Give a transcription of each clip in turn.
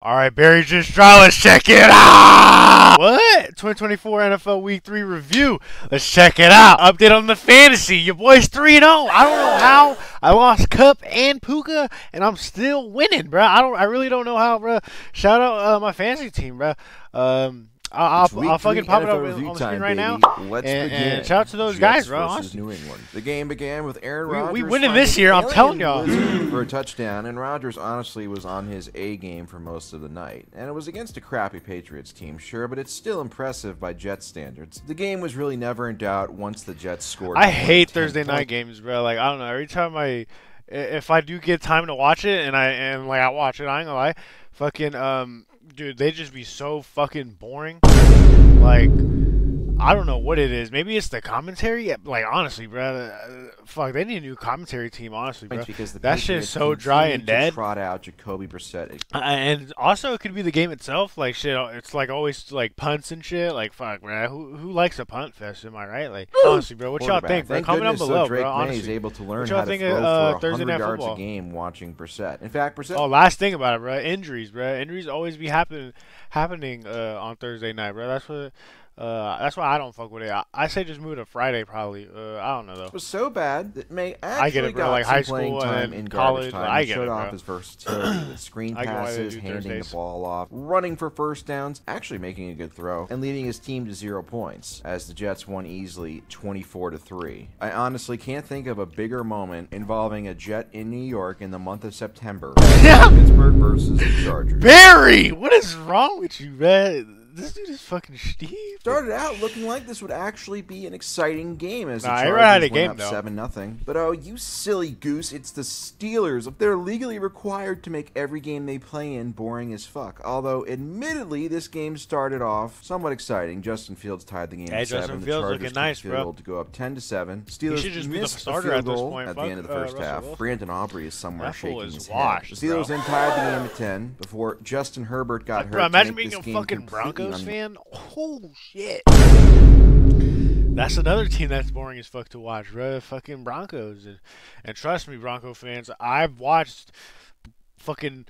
All right, Barry just draw. Let's check it out. What? 2024 NFL Week 3 review. Let's check it out. Update on the fantasy. Your boy's 3-0. I don't know how. I lost Cup and Puka, and I'm still winning, bro. I really don't know how, bro. Shout out my fantasy team, bro. I'll fucking pop it up on the screen right now. Let's begin. And shout out to those guys, bro. Honestly. New England. The game began with Aaron Rodgers. We winning this year, I'm telling y'all. For a touchdown, and Rodgers honestly was on his A game for most of the night. And it was against a crappy Patriots team, sure, but it's still impressive by Jets standards. The game was really never in doubt once the Jets scored. I hate Thursday night games, bro. Like, I don't know. Every time if I do get time to watch it, and I watch it, I ain't gonna lie, fucking dude, they just be so fucking boring. Like, I don't know what it is. Maybe it's the commentary. Like, honestly, bro, fuck, they need a new commentary team. Honestly, bro, because that shit's so dry and dead. Trot out Jacoby Brissett, and also it could be the game itself. Like, shit, it's like always like punts and shit. Like, fuck, man, who likes a punt fest? Am I right? Like, honestly, bro, what y'all think? Bro, comment down below, Drake bro. Honestly, is able to learn what y'all how to think throw of for Thursday 100 night yards football? a game watching Brissett. In fact, Brissett. Oh, last thing about it, bro. Injuries, bro. Injuries always be happening on Thursday night, bro. That's why I don't fuck with it. I say just move to Friday, probably. I don't know though. It was so bad that May actually I get it, bro. got Like some high playing school time and in college. garbage time. I He get showed it, off bro. his versatility with screen I get why they passes, do handing Thursdays. the ball off, running for first downs, actually making a good throw, and leading his team to 0 points as the Jets won easily 24-3. I honestly can't think of a bigger moment involving a Jet in New York in the month of September. Pittsburgh versus the Chargers. Barry, what is wrong with you, man? This dude is fucking Steve. Started out looking like this would actually be an exciting game as the Nah, Chargers had a went game, up though. 7-0. But oh, you silly goose, it's the Steelers. They're legally required to make every game they play in boring as fuck. Although, admittedly, this game started off somewhat exciting. Justin Fields tied the game at 7. Justin The Fields Chargers looking nice, took bro. field to go up 10-7. He Steelers should just be the missed a starter field at this goal point. at the Fuck, end of the first Russell half. Wilson. Brandon Aubrey is somewhere That fool shaking is his washed, head. The Steelers bro. then tied the game at 10 before Justin Herbert got hurt. Bro, to imagine make being this a game fucking completely Broncos un- fan. Oh shit. That's another team that's boring as fuck to watch, bro. Fucking Broncos, and trust me, Bronco fans, I've watched fucking.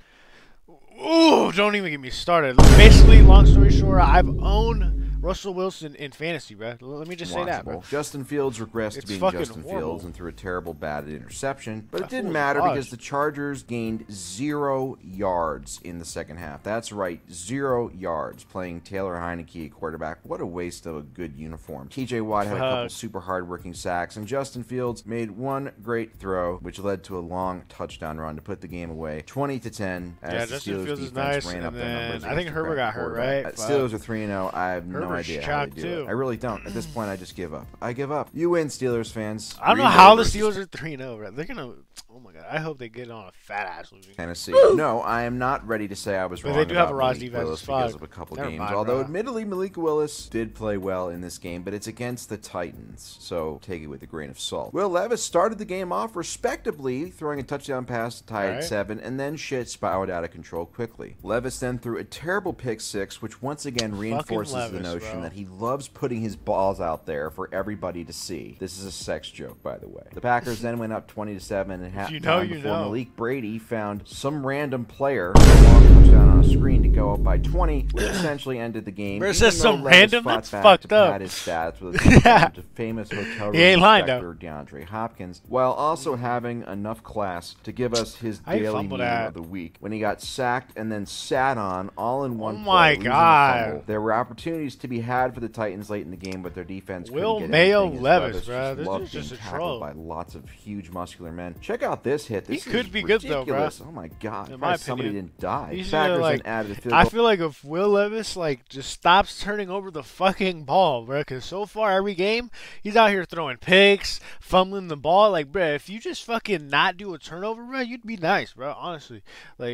Ooh, don't even get me started. Basically, long story short, I've owned Russell Wilson in fantasy, bro. Let me just say that, bro. Justin Fields regressed to It's being fucking Justin horrible. Fields and threw a terrible bad interception. But it That didn't fool's matter washed. because the Chargers gained 0 yards in the second half. That's right, 0 yards, playing Taylor Heineke at quarterback. What a waste of a good uniform. TJ Watt had a couple super hard-working sacks, and Justin Fields made one great throw, which led to a long touchdown run to put the game away 20-10 as Yeah, the Justin Steelers Fields is defense nice, ran up and their then numbers. I think against Herbert the got hurt, quarterback. right? Steelers are 3-0. I have no Herbert's idea how they chopped, do too. it. I really don't. At this point, I just give up. I give up. You win, Steelers fans. I don't know Green how Bay the versus Steelers are 3-0, bro. They're gonna. Oh my god, I hope they get on a fat ass losing. Tennessee. No, I am not ready to say I was But wrong they do have about a Ross Malik defense Willis as because fuck. of a couple Never games. mind, Although, bro. admittedly, Malik Willis did play well in this game, but it's against the Titans, so take it with a grain of salt. Will Levis started the game off respectably, throwing a touchdown pass to tie at 7, and then shit spiraled out of control quickly. Levis then threw a terrible pick 6, which once again reinforces the Levis, notion bro. that he loves putting his balls out there for everybody to see. This is a sex joke, by the way. The Packers then went up 20-7 at halftime you know, you before know. Malik Brady found some random player for a long touchdown on a screen to go up by 20, which essentially ended the game. Where it even says though some Levis random? fought That's back fucked to up. pad his stats with a touchdown to famous hotel room He ain't lying, inspector DeAndre Hopkins, while also having enough class to give us his How you daily fumble meme that? of the week when he got sacked and then sat on all in one Oh play, my losing a God. fumble. There were opportunities to be had for the Titans late in the game, but their defense Will couldn't get Mayo anything, as Levis, bro. just This loved is just being a tackled troll. by lots of huge muscular men. Check out this hit. This He could is be good, though, bro. ridiculous. Oh my God! In my Surprised somebody opinion. didn't die. He should, Packers like, then added a field I goal. feel like if Will Levis just stops turning over the fucking ball, bro, because so far every game he's out here throwing picks, fumbling the ball. Like, bro, if you just fucking not do a turnover, bro, you'd be nice, bro. Honestly, bro,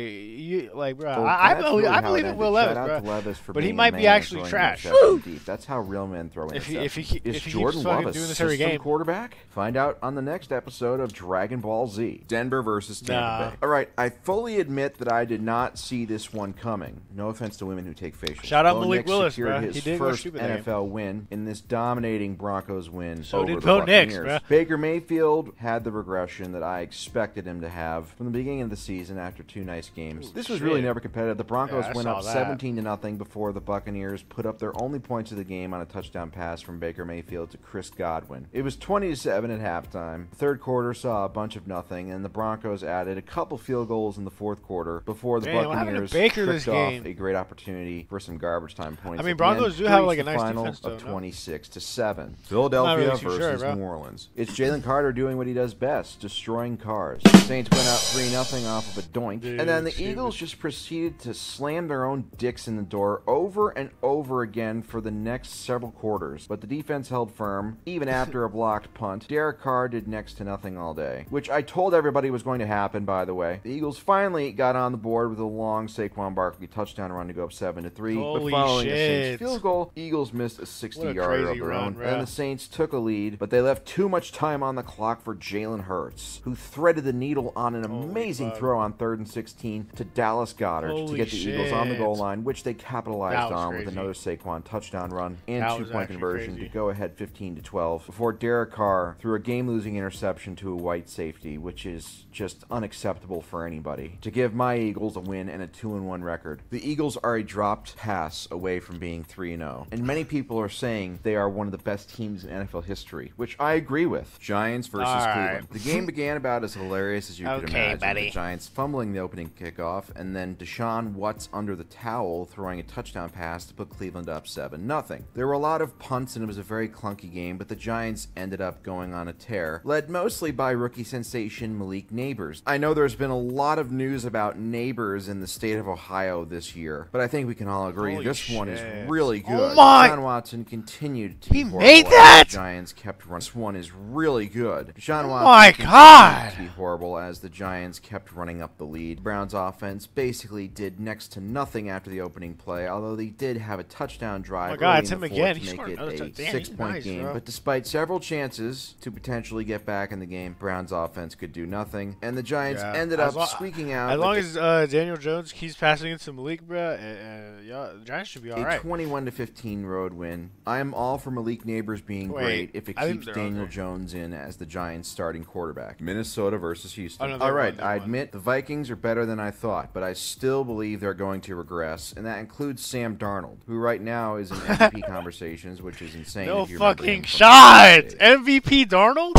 Well, I that's believe really how in it ended. Will Shout Levis, out bro. to Levis for But he being a might be man actually throwing trash. interceptions deep. That's how real men throw If interceptions. he Is keeps Jordan fucking Love a doing this every system game. quarterback? Find out on the next episode of Dragon Ball Z. Denver versus Tampa Nah. Bay. All right, I fully admit that I did not see this one coming. No offense to women who take facials. Shout out Bo Malik Nix Willis, secured bro. his He did go first stupid that NFL win in this dominating Broncos win So over did the Bo Nix, Buccaneers. bro. Baker Mayfield had the regression that I expected him to have from the beginning of the season after 2 nice games. This was really never competitive. The Broncos went up 17-0 before the Buccaneers put up their only points of the game on a touchdown pass from Baker Mayfield to Chris Godwin. It was 20-7 at halftime. The third quarter saw a bunch of nothing, and the Broncos added a couple field goals in the fourth quarter before the Buccaneers tripped off a great opportunity for some garbage time points. I mean, Broncos do have like a nice defense, though. 26-7. Philadelphia versus New Orleans. It's Jalen Carter doing what he does best, destroying cars. The Saints went out 3-0 off of a doink, and then the Eagles just proceeded to slam their own dicks in the door over and over again for the next several quarters. But the defense held firm, even after a blocked punt. Derek Carr did next to nothing all day, which I told everybody was going to happen, by the way. The Eagles finally got on the board with a long Saquon Barkley touchdown run to go up 7-3. But following a Saints field goal, Eagles missed a 60-yarder of their own. And the Saints took a lead, but they left too much time on the clock for Jalen Hurts, who threaded the needle on an amazing throw on 3rd and 16 to Dallas Goedert to get the Eagles on the goal line, which they capitalized on with another Saquon touchdown run and 2-point conversion to go ahead 15-12 before Derek Carr threw a game-losing interception to a white safety, which is just unacceptable for anybody, to give my Eagles a win and a 2-1 record. The Eagles are a dropped pass away from being 3-0, and many people are saying they are one of the best teams in NFL history, which I agree with. Giants versus Cleveland. The game began about as hilarious as you could imagine. The Giants fumbling the opening kickoff, and then Deshaun Watts under the towel throwing a touchdown pass to put Cleveland up 7-0. There were a lot of punts, and it was a very clunky game, but the Giants ended up going on a tear, led mostly by rookie sensation Malik Neighbors. I know there's been a lot of news about Neighbors in the state of Ohio this year, but I think we can all agree this one is really good. Deshaun Watson continued to be horrible. The Giants kept running. This one is really good. Deshaun Watson continued to be horrible as the Giants kept running up the lead. Browns offense basically did next to nothing after the opening play, although they did have a touchdown drive early in the fourth to make it a 6-point game. But despite several chances to potentially get back in the game, Browns offense could do nothing, and the Giants ended up squeaking out. As long as Daniel Jones keeps passing it to Malik, bro, the Giants should be all right. A 21-15 road win. I am all for Malik Neighbors being great if it keeps Daniel Jones in as the Giants' starting quarterback. Minnesota versus Houston. All right, I admit the Vikings are better than I thought, but I still believe they're going to regress, and that includes Sam Darnold, who right now is in MVP conversations, which is insane. No fucking shot! MVP Darnold?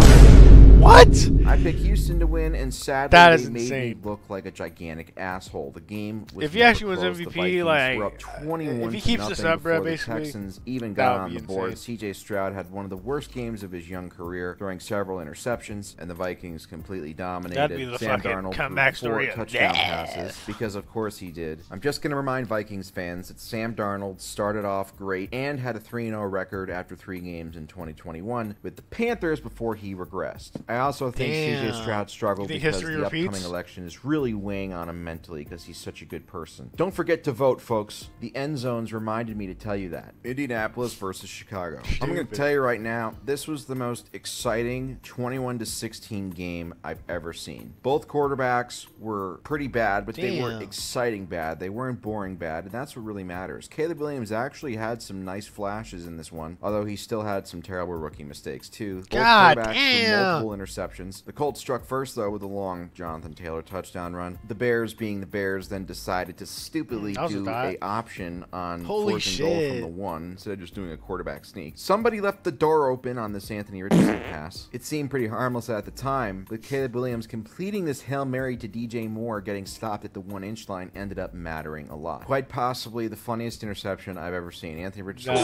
What? I picked Houston to win, and sadly they made me look like a gigantic asshole. The game was if he actually was MVP, like, were up 21 if he keeps this up, bro, basically, the Texans even got on the board. CJ Stroud had one of the worst games of his young career, throwing several interceptions, and the Vikings completely dominated. That'd be the Sam Darnold comeback threw 4 touchdown passes, because of course he did. I'm just going to remind Vikings fans that Sam Darnold started off great and had a 3-0 record after 3 games in 2021 with the Panthers before he regressed. I also think CJ Stroud struggled because the upcoming election is really weighing on him mentally because he's such a good person. Don't forget to vote, folks. The end zones reminded me to tell you that. Indianapolis versus Chicago. I'm going to tell you right now, this was the most exciting 21-16 game I've ever seen. Both quarterbacks were pretty bad, but they were exciting bad. They weren't boring bad, and that's what really matters. Caleb Williams actually had some nice flashes in this one, although he still had some terrible rookie mistakes too. Both quarterbacks with multiple interceptions. The Colts struck first, though, with a long Jonathan Taylor touchdown run. The Bears, being the Bears, then decided to stupidly do a option on 4th and goal from the 1 instead of just doing a quarterback sneak. Somebody left the door open on this Anthony Richardson pass. It seemed pretty harmless at the time, but Caleb Williams completing this Hail Mary to DJ Moore getting stopped at the 1-inch line ended up mattering a lot. Quite possibly the funniest interception I've ever seen. Anthony Richardson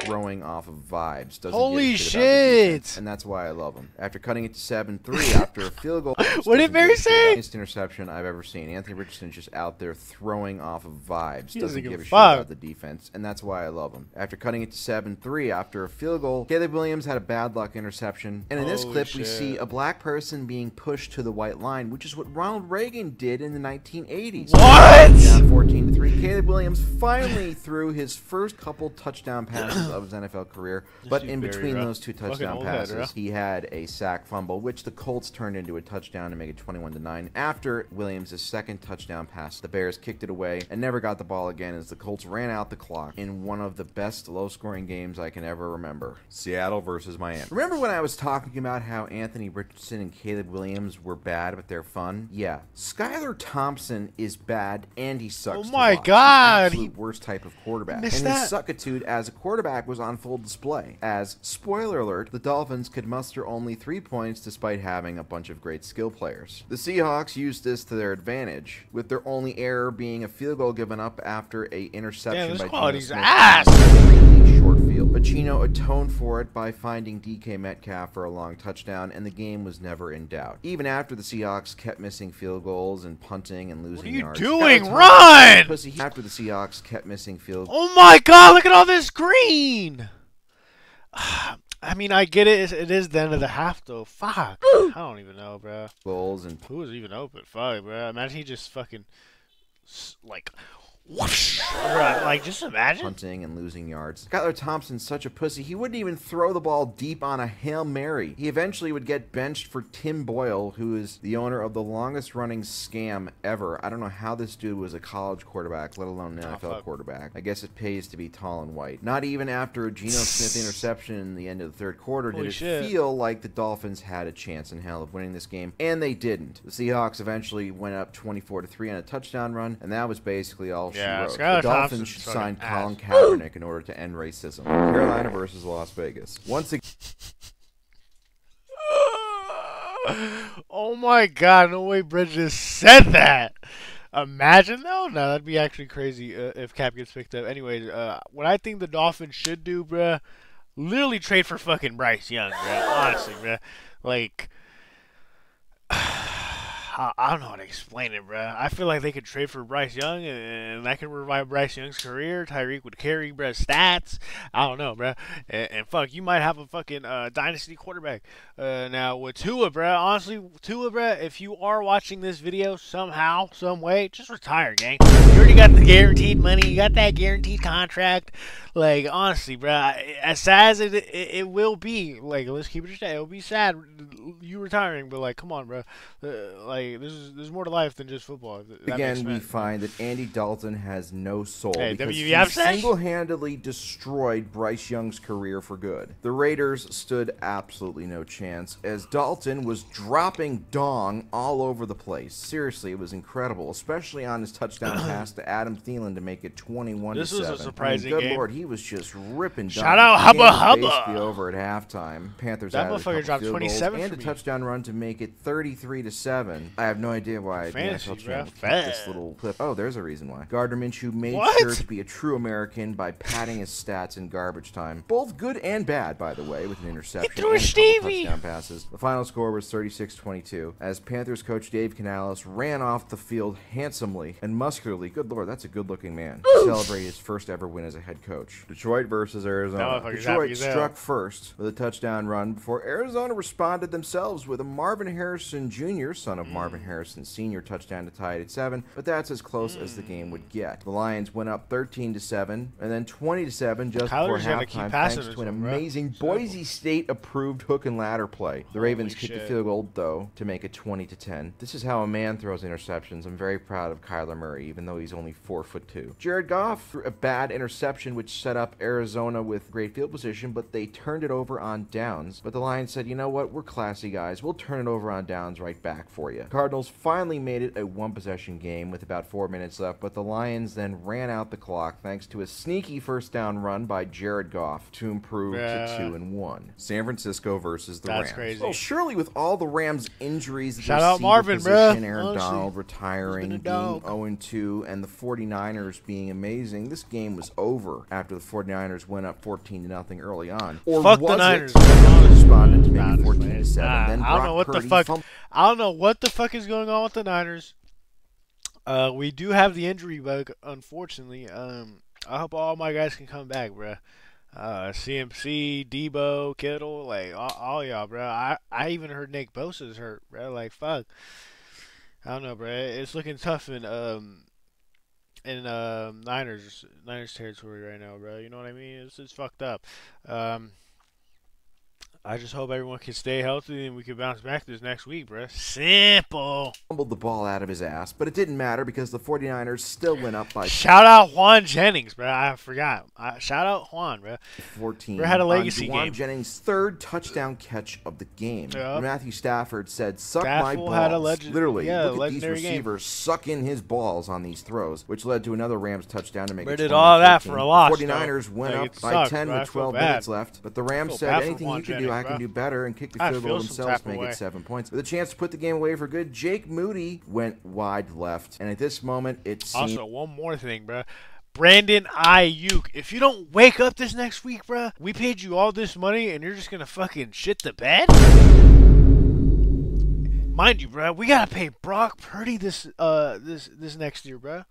throwing off of vibes. Holy shit! And that's why I love him. After cutting it to 7-3 after a field goal. What did Mary say? Funniest interception I've ever seen. Anthony Richardson just out there throwing off of vibes. Doesn't give a shit about the defense, and that's why I love him. After cutting it to 7-3 after a field goal, Caleb Williams had a bad luck interception. And in this clip, we see a black person being pushed to the white line, which is what Ronald Reagan did in the 1980s. What? Down 14-3. Caleb Williams Williams finally threw his first couple touchdown passes of his NFL career, but in between those two touchdown passes, he had a sack fumble, which the Colts turned into a touchdown to make it 21-9. After Williams' second touchdown pass, the Bears kicked it away and never got the ball again as the Colts ran out the clock in one of the best low-scoring games I can ever remember. Seattle versus Miami. Remember when I was talking about how Anthony Richardson and Caleb Williams were bad, but they're fun? Yeah. Skylar Thompson is bad, and he sucks. Oh my God! Absolute worst type of quarterback. And his suckitude as a quarterback was on full display. As, spoiler alert, the Dolphins could muster only 3 points despite having a bunch of great skill players. The Seahawks used this to their advantage, with their only error being a field goal given up after an interception by Geno Smith. Short field. Pacino atoned for it by finding DK Metcalf for a long touchdown, and the game was never in doubt. Even after the Seahawks kept missing field goals and punting and losing yards. What are you doing? Run! After the Seahawks kept missing field goals. Oh my God, look at all this green! I mean, I get it. It is the end of the half, though. Fuck. I don't even know, bro. Goals and who was even open? Fuck, bro. Imagine he just fucking, like, whoosh. Like, just imagine. Punting and losing yards. Skylar Thompson's such a pussy, he wouldn't even throw the ball deep on a Hail Mary. He eventually would get benched for Tim Boyle, who is the owner of the longest running scam ever. I don't know how this dude was a college quarterback, let alone an NFL quarterback. I guess it pays to be tall and white. Not even after a Geno Smith interception in the end of the third quarter did it feel like the Dolphins had a chance in hell of winning this game, and they didn't. The Seahawks eventually went up 24-3 on a touchdown run, and that was basically all the Dolphins signed Colin Kaepernick in order to end racism. Carolina versus Las Vegas. Once again. Oh my God, no way Brett just said that. Imagine though? No, that'd be actually crazy if Cap gets picked up. Anyways, what I think the Dolphins should do, bruh, literally trade for fucking Bryce Young, bruh. Honestly, bruh. Like, I don't know how to explain it, bro. I feel like they could trade for Bryce Young, and that could revive Bryce Young's career. Tyreek would carry Bryce's stats. I don't know, bro. And fuck, you might have a fucking dynasty quarterback. Now, with Tua, bro, honestly, Tua, bro, if you are watching this video somehow, some way, just retire, gang. You already got the guaranteed money. You got that guaranteed contract. Like, honestly, bro, as sad as it will be, like, let's keep it straight. It'll be sad you retiring, but, like, come on, bro. Like, there's more to life than just football. Again, we find that Andy Dalton has no soul because he WVF single-handedly destroyed Bryce Young's career for good. The Raiders stood absolutely no chance as Dalton was dropping dong all over the place. Seriously, it was incredible, especially on his touchdown pass to Adam Thielen to make it 21-7. This was a surprising game. Good Lord, he was just ripping dong. Shout out Hubba Hubba. Basically over at halftime. Panthers that motherfucker dropped 27 and a touchdown run to make it 33-7. I have no idea why the NFL channel kept this little clip. Oh, there's a reason why. Gardner Minshew made sure to be a true American by padding his stats in garbage time. Both good and bad, by the way, with an interception and a couple touchdown passes. The final score was 36-22 as Panthers coach Dave Canales ran off the field handsomely and muscularly. Good Lord, that's a good-looking man. To celebrate his first ever win as a head coach. Detroit versus Arizona. Detroit struck first with a touchdown run before Arizona responded themselves with a Marvin Harrison Jr., son of Marvin Harrison Sr., touchdown to tie it at 7, but that's as close as the game would get. The Lions went up 13-7 and then 20-7 just before halftime thanks to an amazing Boise State-approved hook and ladder play. The Ravens kicked the field goal, though, to make it 20-10. This is how a man throws interceptions. I'm very proud of Kyler Murray, even though he's only 4'2". Jared Goff threw a bad interception, which set up Arizona with great field position, but they turned it over on downs. But the Lions said, you know what, we're classy guys. We'll turn it over on downs right back for you. Cardinals finally made it a one-possession game with about 4 minutes left, but the Lions then ran out the clock thanks to a sneaky first down run by Jared Goff to improve to 2-1. San Francisco versus the Rams. That's crazy. Well, surely with all the Rams' injuries, shout out Marvin, bro. Aaron Donald retiring, being 0-2, and the 49ers being amazing, this game was over after the 49ers went up 14-0 early on. Or fuck was the Niners. It? Responded to make it 14-7. Then I don't know what the fuck. I don't know what the fuck is going on with the Niners. We do have the injury bug, unfortunately. I hope all my guys can come back, bro. CMC, Debo, Kittle, like all y'all, bro. I even heard Nick Bosa's hurt, bro. Like fuck. I don't know, bro. It's looking tough in Niners territory right now, bro. You know what I mean? It's fucked up. I just hope everyone can stay healthy and we can bounce back this next week, bro. Simple. Fumbled the ball out of his ass, but it didn't matter because the 49ers still went up by Shout out Juan Jennings, bro. I forgot. Shout out Juan, bro. 14. Bro had a legacy Juan game. Jennings' third touchdown catch of the game. Yep. Matthew Stafford said, "Suck my balls." Had a Literally, look at these legendary receivers sucking his balls on these throws, which led to another Rams touchdown to make it 20-14. Did all that for a loss. The 49ers went like, up by sucks, 10 bro. with 12 minutes left, but the Rams said, "Anything you can do, I can do better," and kicked the field goal themselves to make it 7 points. With a chance to put the game away for good, Jake Moody went wide left, and at this moment, it seemed... Also, one more thing, bro. Brandon Ayuk, if you don't wake up this next week, bro, we paid you all this money and you're just gonna fucking shit the bed? Mind you, bro, we gotta pay Brock Purdy this next year, bro.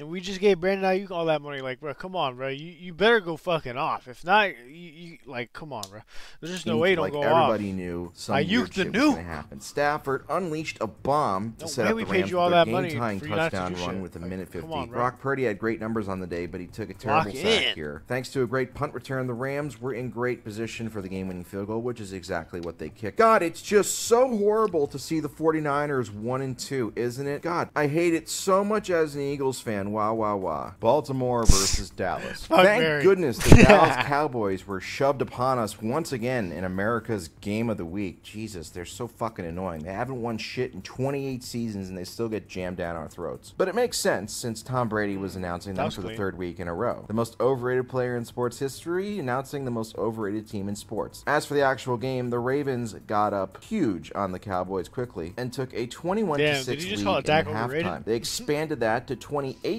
And we just gave Brandon Ayuk all that money. Like, bro, come on, bro. You better go fucking off. If not, you like, come on, bro. There's just no way you don't go off. Everybody knew some Ayuk weird the shit was nuke. going to happen. Stafford unleashed a bomb to set up the we paid Rams you for all their that money game-tying for you not to touchdown do run shit. with a Like, minute 50. come on, bro. Brock Purdy had great numbers on the day, but he took a terrible sack here. Thanks to a great punt return, the Rams were in great position for the game-winning field goal, which is exactly what they kicked. God, it's just so horrible to see the 49ers 1-2, isn't it? God, I hate it so much as an Eagles fan. Wow, wow, wow. Baltimore versus Dallas. Thank goodness the Dallas Cowboys were shoved upon us once again in America's Game of the Week. Jesus, they're so fucking annoying. They haven't won shit in 28 seasons and they still get jammed down our throats. But it makes sense since Tom Brady was announcing them for the third week in a row. The most overrated player in sports history announcing the most overrated team in sports. As for the actual game, the Ravens got up huge on the Cowboys quickly and took a 21-6 lead in halftime. They expanded that to 28-6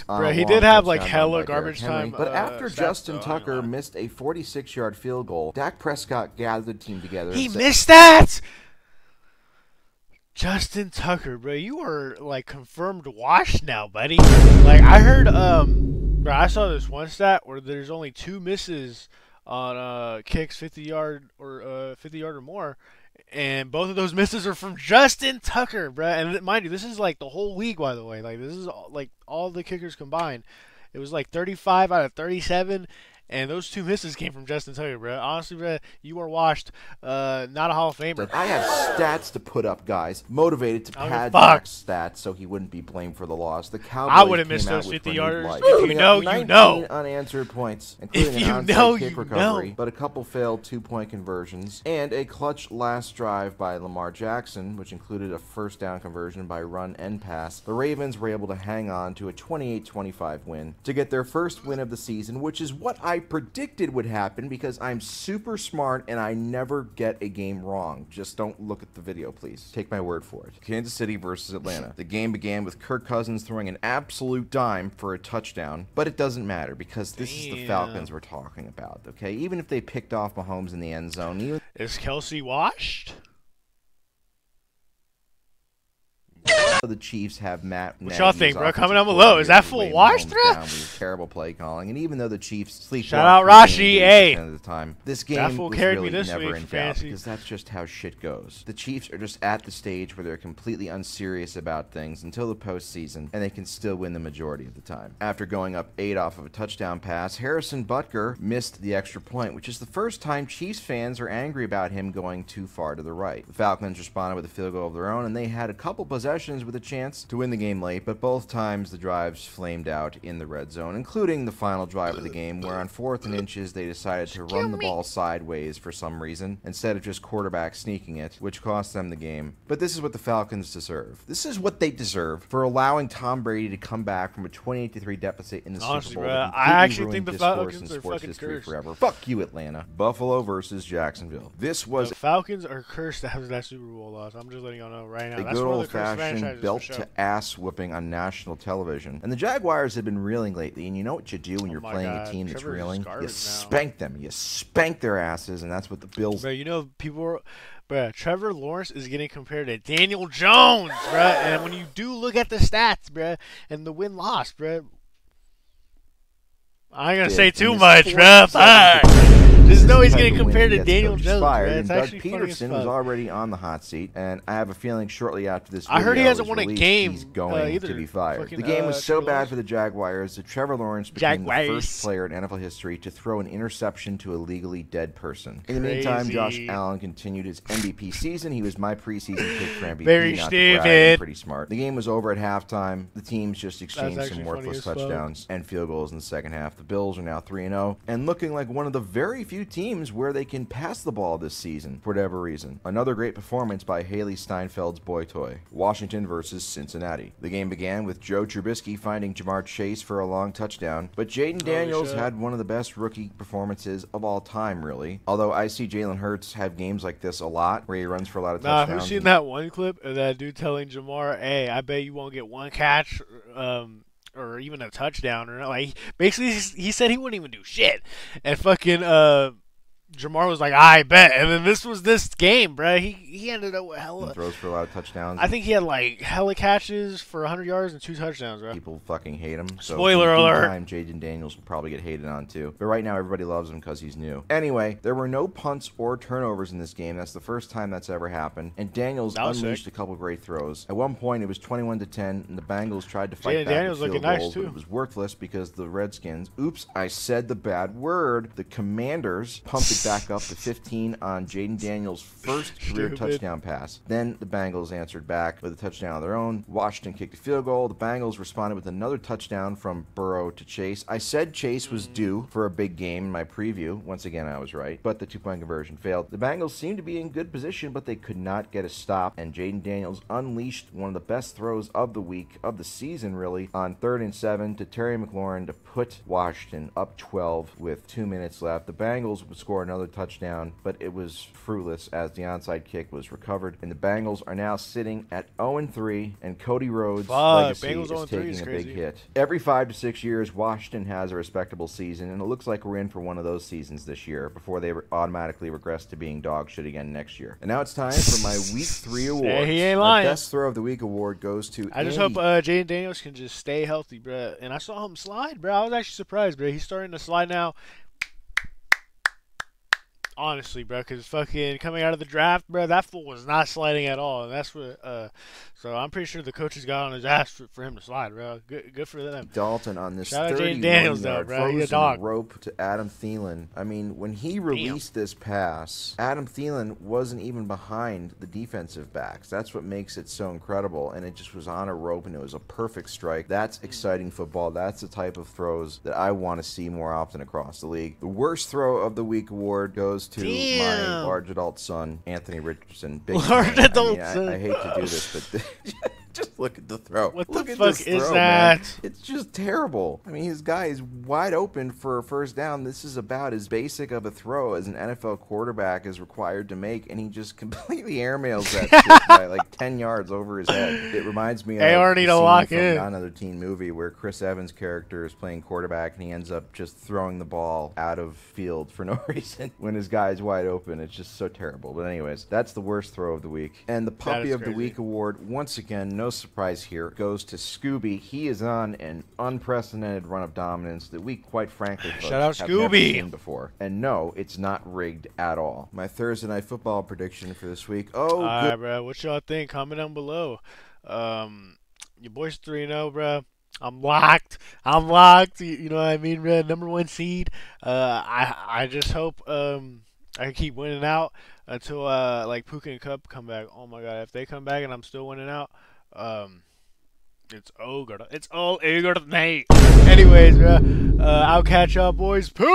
on Bro, he did have like hella garbage time. But after Justin Tucker missed a 46-yard field goal, Dak Prescott gathered the team together. He missed that! Justin Tucker, bro, you are like confirmed washed now, buddy. Like I heard, bro, I saw this one stat where there's only 2 misses on kicks 50-yard or more. And both of those misses are from Justin Tucker, bro. And mind you, this is like the whole league, by the way. Like this is like all the kickers combined. It was like 35 out of 37, and those 2 misses came from Justin Tucker, bro. Honestly, bro, you are washed. Not a Hall of Famer. I have stats to put up, guys. Motivated to pad Dak's stats so he wouldn't be blamed for the loss. The Cowboys I would have missed those 50-yarders. If you know, you 19 know. Unanswered points, including an onside kick recovery, but a couple failed 2-point conversions, and a clutch last drive by Lamar Jackson, which included a first down conversion by run and pass. The Ravens were able to hang on to a 28-25 win to get their first win of the season, which is what I predicted would happen because I'm super smart and I never get a game wrong. Just don't look at the video, please. Take my word for it. Kansas City versus Atlanta. The game began with Kirk Cousins throwing an absolute dime for a touchdown, but it doesn't matter because this is the Falcons we're talking about, okay? Even if they picked off Mahomes in the end zone. Is KELCE washed? The Chiefs have Matt. What y'all think, bro? Comment down below. Is that full wash, bro? Terrible play calling, and even though the Chiefs sleep, shout out Rashi, hey. At the time, this game was really never in doubt because that's just how shit goes. The Chiefs are just at the stage where they're completely unserious about things until the postseason, and they can still win the majority of the time. After going up 8 off of a touchdown pass, Harrison Butker missed the extra point, which is the first time Chiefs fans are angry about him going too far to the right. The Falcons responded with a field goal of their own, and they had a couple possessions with a chance to win the game late, but both times the drives flamed out in the red zone, including the final drive of the game where on 4th and inches they decided to run the ball sideways for some reason instead of just quarterback sneaking it, which cost them the game. But this is what the Falcons deserve. This is what they deserve for allowing Tom Brady to come back from a 28-3 deficit in the Super Bowl. Bro, I actually think the Falcons are fucking cursed. Forever. Fuck you, Atlanta. Buffalo versus Jacksonville. This was the Falcons are cursed after that Super Bowl loss. I'm just letting y'all know right now. A good old-fashioned belt-to-ass whooping on national television. And the Jaguars have been reeling lately, and you know what you do when you're playing a team that's reeling? You spank them. You spank their asses, and that's what the Bills... Bro, you know, people are... Bro, Trevor Lawrence is getting compared to Daniel Jones, bro. And when you do look at the stats, bro, and the win-loss, bro... I ain't gonna say too much, bro. There's no he's type getting of win compared he to gets Daniel coaches Jones, fired, man. and It's Doug actually funny as Peterson was fuck. already on the hot seat, and I have a feeling shortly after this I heard he video hasn't is won a released, game, he's going either. to be fired. Fucking, The game was so Trevor bad Lawrence. for the Jaguars that Trevor Lawrence became the first player in NFL history to throw an interception to a legally dead person. In the meantime, Josh Allen continued his MVP season. He was my preseason pick for MVP. Very not stupid. to brag, I'm pretty smart. The game was over at halftime. The teams just exchanged some funny worthless as fuck. touchdowns and field goals in the second half. The Bills are now 3-0 and looking like one of the very few teams where they can pass the ball this season for whatever reason. Another great performance by Haley Steinfeld's boy toy. Washington versus Cincinnati. The game began with Joe Trubisky finding Jamar Chase for a long touchdown, but Jaden Daniels had one of the best rookie performances of all time, really. Although I see Jalen Hurts have games like this a lot where he runs for a lot of touchdowns. Who's seen that one clip of that dude telling Jamar, "Hey, I bet you won't get one catch, or even a touchdown," or like basically he said he wouldn't even do shit, and fucking Jamar was like, "I bet," and then this was this game, bro. He ended up with hella. He throws for a lot of touchdowns. I think he had like hella catches for 100 yards and 2 touchdowns, bro. People fucking hate him. So Spoiler alert. Time, Jaden Daniels will probably get hated on too. But right now, everybody loves him because he's new. Anyway, there were no punts or turnovers in this game. That's the first time that's ever happened. And Daniels unleashed a couple great throws. At one point, it was 21-10, and the Bengals tried to fight back Daniels with field looking goals, nice, but it was worthless because the Redskins, oops, I said the bad word, the Commanders pumped it back up to 15 on Jaden Daniels' first career touchdown pass. Then the Bengals answered back with a touchdown of their own. Washington kicked a field goal. The Bengals responded with another touchdown from Burrow to Chase. I said Chase was due for a big game in my preview. Once again, I was right, but the two-point conversion failed. The Bengals seemed to be in good position, but they could not get a stop, and Jaden Daniels unleashed one of the best throws of the week, of the season really, on 3rd and 7 to Terry McLaurin to put Washington up 12 with 2 minutes left. The Bengals would score another touchdown, but it was fruitless as the onside kick was recovered, and the Bengals are now sitting at 0-3, and Cody Rhodes' legacy is taking a big hit. Every 5 to 6 years, Washington has a respectable season, and it looks like we're in for one of those seasons this year before they automatically regress to being dog shit again next year. And now it's time for my Week 3 awards. He ain't lying. My Best Throw of the Week award goes to I just hope Jaden Daniels can just stay healthy, bro. And I saw him slide, bro. I was actually surprised, bro. He's starting to slide now. Honestly, bro, because fucking coming out of the draft, bro, that fool was not sliding at all. And that's what, so I'm pretty sure the coaches got on his ass for him to slide, bro. Good for them. Dalton on this Shout out Jaden Daniels, though, bro. He's a dog. Rope to Adam Thielen. I mean, when he released this pass, Adam Thielen wasn't even behind the defensive backs. That's what makes it so incredible. And it just was on a rope, and it was a perfect strike. That's exciting football. That's the type of throws that I want to see more often across the league. The worst throw of the week award goes to my large adult son, Anthony Richardson. Big large adult son. I hate to do this, but just look at the throw. What look the at fuck this is throw, that? Man. It's just terrible. I mean, his guy is wide open for a first down. This is about as basic of a throw as an NFL quarterback is required to make, and he just completely airmails that shit by like 10 yards over his head. It reminds me of the scene from Another Teen Movie where Chris Evans' character is playing quarterback, and he ends up just throwing the ball out of field for no reason when his guy's wide open. It's just so terrible. But anyways, that's the worst throw of the week. And the Puppy of the Week award, once again, no surprise here, goes to Scooby. He is on an unprecedented run of dominance that we, quite frankly, folks, Shout out have Scooby. never seen before. And no, it's not rigged at all. My Thursday Night Football prediction for this week. Oh, alright, bro. What y'all think? Comment down below. Your boy's 3-0, bro. I'm locked. You know what I mean, bro? #1 seed. I just hope I can keep winning out until like Puka and Cup come back. Oh my god, if they come back and I'm still winning out, it's all good. It's all good night. Anyways, bro, I'll catch y'all boys. Peace.